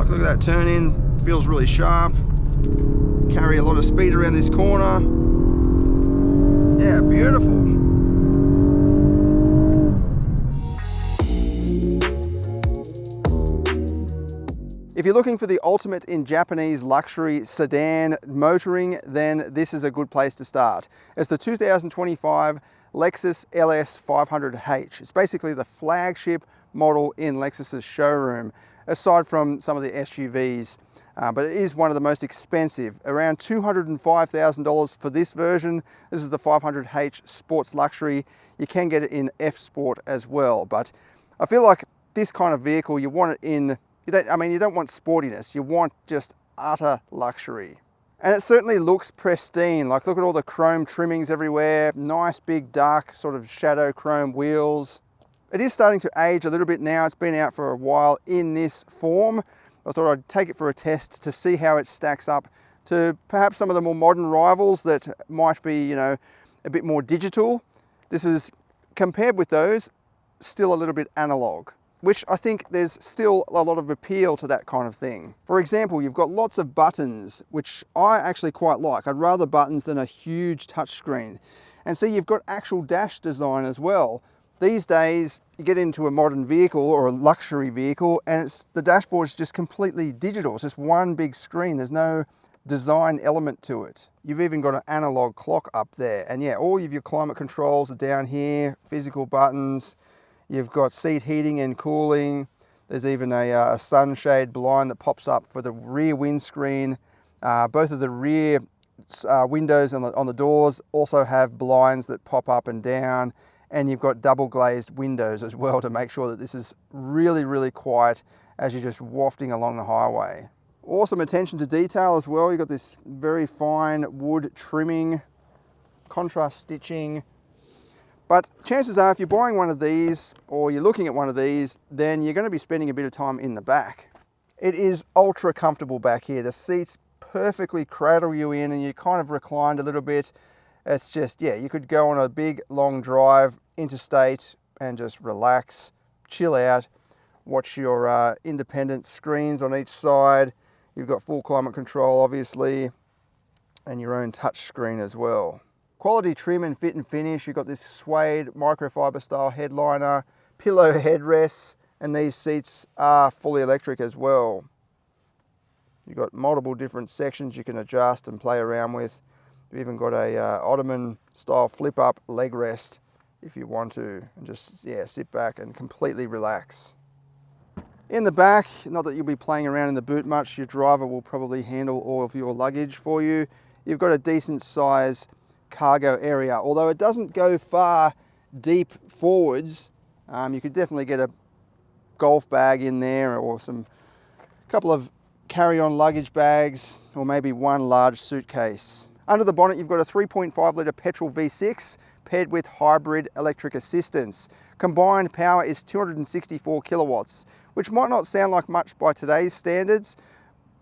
torque. Look at that turn in, feels really sharp. Carry a lot of speed around this corner. Yeah, beautiful. If you're looking for the ultimate in Japanese luxury sedan motoring, then this is a good place to start. It's the 2025 Lexus LS 500H. It's basically the flagship model in Lexus's showroom, aside from some of the SUVs. But it is one of the most expensive, around $205,000 for this version. This is the 500H Sports Luxury. You can get it in F Sport as well, but I feel like this kind of vehicle, you want it in, you don't want sportiness, you want just utter luxury. And it certainly looks pristine. Like, look at all the chrome trimmings everywhere, nice big dark sort of shadow chrome wheels. It is starting to age a little bit now. It's been out for a while in this form. I thought I'd take it for a test to see how it stacks up to perhaps some of the more modern rivals that might be, a bit more digital. This is, compared with those, still a little bit analog, which I think there's still a lot of appeal to that kind of thing. For example, you've got lots of buttons, which I actually quite like. I'd rather buttons than a huge touchscreen. And see, you've got actual dash design as well. These days, you get into a modern vehicle or a luxury vehicle and the dashboard is just completely digital. It's just one big screen. There's no design element to it. You've even got an analog clock up there. And yeah, all of your climate controls are down here, physical buttons. You've got seat heating and cooling. There's even a sunshade blind that pops up for the rear windscreen. Both of the rear windows on the doors also have blinds that pop up and down. And you've got double glazed windows as well to make sure that this is really, really quiet as you're just wafting along the highway. Awesome attention to detail as well. You've got this very fine wood trimming, contrast stitching. But chances are, if you're buying one of these or you're looking at one of these, then you're going to be spending a bit of time in the back. It is ultra comfortable back here. The seats perfectly cradle you in and you're kind of reclined a little bit. It's just, yeah, you could go on a big long drive interstate and just relax, chill out, watch your independent screens on each side. You've got full climate control, obviously, and your own touch screen as well. Quality trim and fit and finish. You've got this suede microfiber style headliner, pillow headrests, and these seats are fully electric as well. You've got multiple different sections you can adjust and play around with. You've even got a Ottoman style flip up leg rest if you want to, and just, yeah, sit back and completely relax. In the back, not that you'll be playing around in the boot much, your driver will probably handle all of your luggage for you. You've got a decent size cargo area, although it doesn't go far deep forwards. You could definitely get a golf bag in there or couple of carry-on luggage bags, or maybe one large suitcase. Under the bonnet, you've got a 3.5 litre petrol V6 paired with hybrid electric assistance. Combined power is 264 kilowatts, which might not sound like much by today's standards.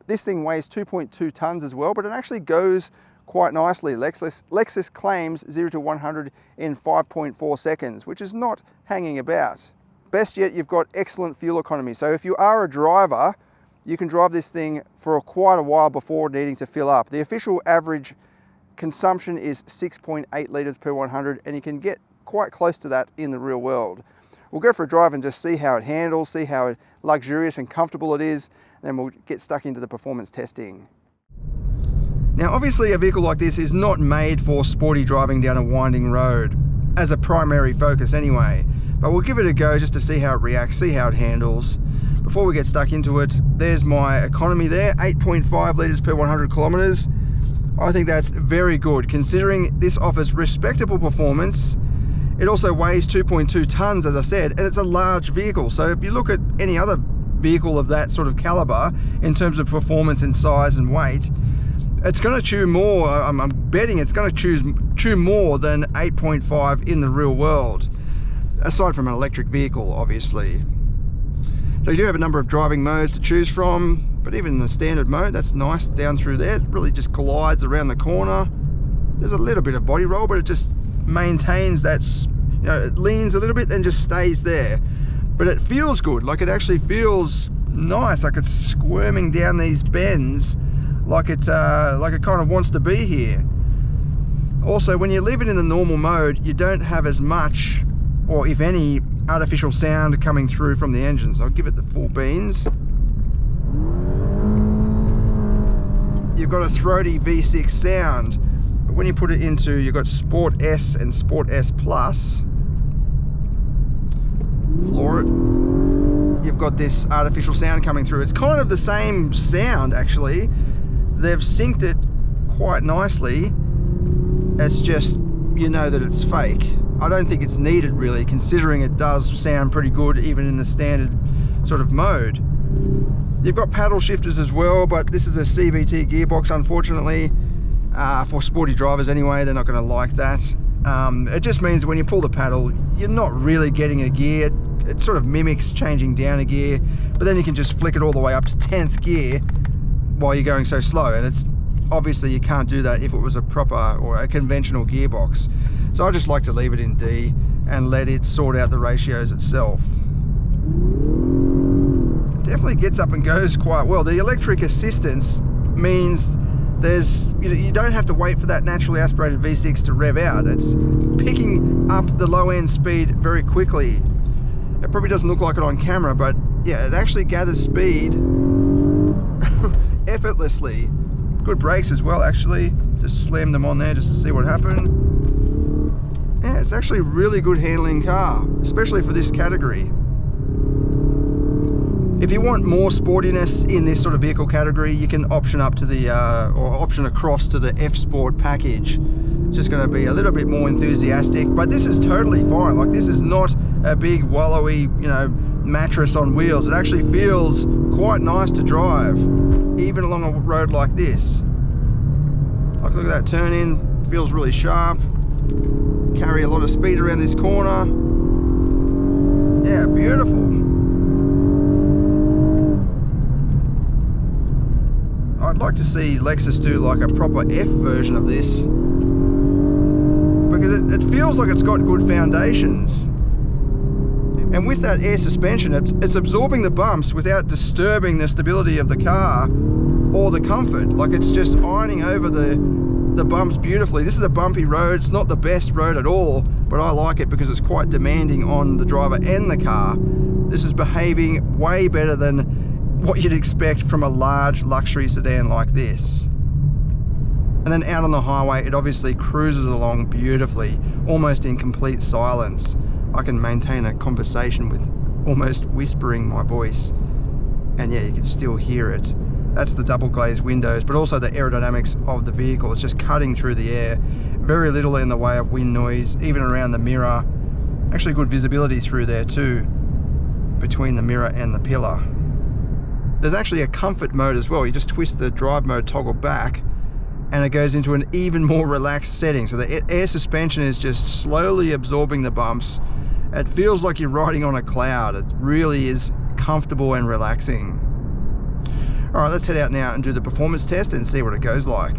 This thing weighs 2.2 tons as well, but it actually goes quite nicely. Lexus claims 0 to 100 in 5.4 seconds, which is not hanging about. Best yet, you've got excellent fuel economy. So if you are a driver, you can drive this thing for quite a while before needing to fill up. The official average consumption is 6.8 litres per 100, and you can get quite close to that in the real world. We'll go for a drive and just see how it handles, see how luxurious and comfortable it is, and then we'll get stuck into the performance testing. Now, obviously a vehicle like this is not made for sporty driving down a winding road, as a primary focus anyway, but we'll give it a go just to see how it reacts, see how it handles. Before we get stuck into it, there's my economy there, 8.5 litres per 100 kilometres. I think that's very good, considering this offers respectable performance. It also weighs 2.2 tons, as I said, and it's a large vehicle. So if you look at any other vehicle of that sort of caliber, in terms of performance and size and weight, it's going to chew more. I'm betting it's going to chew more than 8.5 in the real world, aside from an electric vehicle, obviously. So you do have a number of driving modes to choose from, but even in the standard mode, that's nice down through there. It really just glides around the corner. There's a little bit of body roll, but it just maintains that, it leans a little bit, then just stays there. But it feels good. Like, it actually feels nice, like it's squirming down these bends like it kind of wants to be here. Also, when you leave it in the normal mode, you don't have as much, or if any, artificial sound coming through from the engines. I'll give it the full beans. You've got a throaty V6 sound, but when you put it into, you've got Sport S and Sport S Plus, floor it, you've got this artificial sound coming through. It's kind of the same sound actually. They've synced it quite nicely. It's just, you know that it's fake. I don't think it's needed really, considering it does sound pretty good even in the standard sort of mode. You've got paddle shifters as well, but this is a CVT gearbox, unfortunately. For sporty drivers anyway, they're not going to like that. It just means when you pull the paddle, you're not really getting a gear. It sort of mimics changing down a gear, but then you can just flick it all the way up to 10th gear while you're going so slow, and it's obviously you can't do that if it was a proper or a conventional gearbox. So I just like to leave it in D and let it sort out the ratios itself. It definitely gets up and goes quite well. The electric assistance means you don't have to wait for that naturally aspirated V6 to rev out. It's picking up the low end speed very quickly. It probably doesn't look like it on camera, but yeah, it actually gathers speed effortlessly. Good brakes as well, actually. Just slammed them on there just to see what happened. Yeah, it's actually a really good handling car, especially for this category. If you want more sportiness in this sort of vehicle category, you can option up to the, or option across to the F Sport package. It's just going to be a little bit more enthusiastic, but this is totally fine. Like, this is not a big wallowy, you know, mattress on wheels. It actually feels quite nice to drive, even along a road like this. Like, look at that turn in, feels really sharp. Carry a lot of speed around this corner. Yeah, beautiful. I'd like to see Lexus do like a proper F version of this, because it feels like it's got good foundations. And with that air suspension, it's absorbing the bumps without disturbing the stability of the car or the comfort. Like, it's just ironing over the bumps beautifully. This is a bumpy road. It's not the best road at all, but I like it because it's quite demanding on the driver and the car. This is behaving way better than what you'd expect from a large luxury sedan like this. And then out on the highway, it obviously cruises along beautifully, almost in complete silence. I can maintain a conversation with almost whispering my voice, and yeah, you can still hear it. That's the double glazed windows, but also the aerodynamics of the vehicle. It's just cutting through the air. Very little in the way of wind noise, even around the mirror. Actually good visibility through there too, between the mirror and the pillar. There's actually a comfort mode as well. You just twist the drive mode toggle back and it goes into an even more relaxed setting. So the air suspension is just slowly absorbing the bumps. It feels like you're riding on a cloud. It really is comfortable and relaxing. All right, let's head out now and do the performance test and see what it goes like.